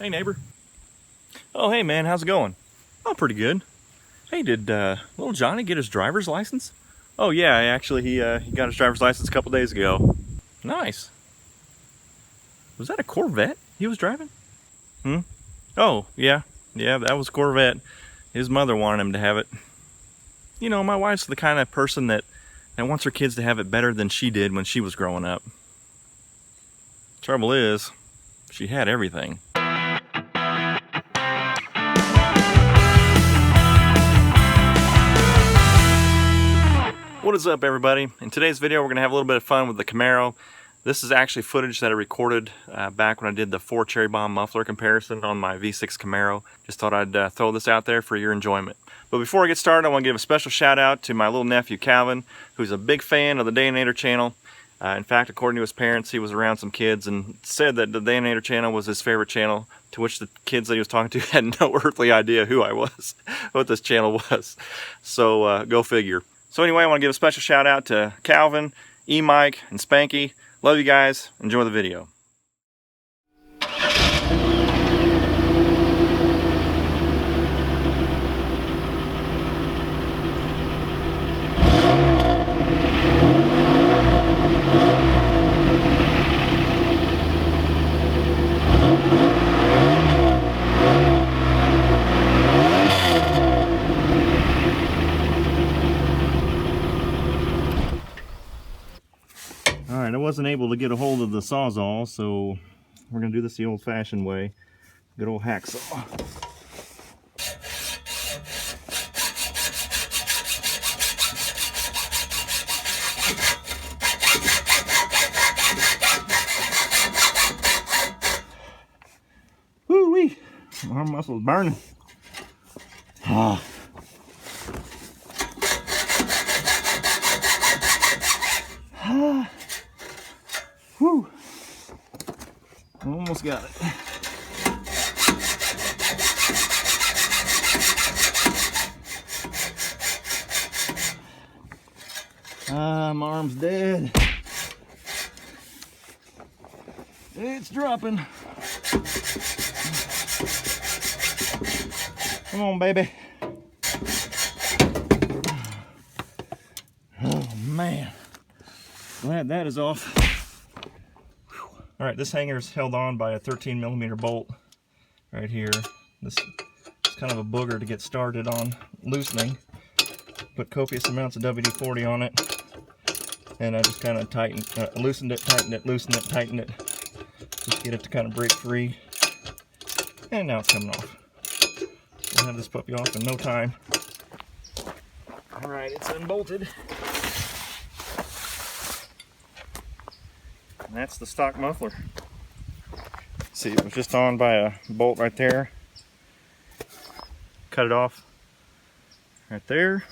Hey, neighbor. Oh, hey, man, how's it going? Oh, pretty good. Hey, did little Johnny get his driver's license? Oh, yeah, actually, he got his driver's license a couple days ago. Nice. Was that a Corvette he was driving? Oh, yeah. Yeah, that was a Corvette. His mother wanted him to have it. You know, my wife's the kind of person that wants her kids to have it better than she did when she was growing up. Trouble is, she had everything. What is up, everybody? In today's video, we're going to have a little bit of fun with the Camaro. This is actually footage that I recorded back when I did the 4 cherry bomb muffler comparison on my V6 Camaro. Just thought I'd throw this out there for your enjoyment. But before I get started, I want to give a special shout out to my little nephew Calvin, who's a big fan of the Daynator channel. In fact, according to his parents, he was around some kids and said that the Daynator channel was his favorite channel, to which the kids that he was talking to had no earthly idea who I was, what this channel was. So go figure. So anyway, I want to give a special shout out to Calvin, E-Mike, and Spanky. Love you guys. Enjoy the video. Alright, I wasn't able to get a hold of the Sawzall, so we're going to do this the old-fashioned way. Good old hacksaw. Woo-wee! My arm muscle's burning. Ah. Ah. Whew. Almost got it. My arm's dead. It's dropping. Come on, baby. Oh, man. Glad that is off. All right, this hanger is held on by a 13mm bolt right here. This is kind of a booger to get started on loosening. Put copious amounts of WD-40 on it, and I just kind of loosened it, tightened it, loosened it, tightened it, just get it to kind of break free. And now it's coming off. We'll have this puppy off in no time. All right, it's unbolted. And that's the stock muffler. See, it was just on by a bolt right there. Cut it off right there.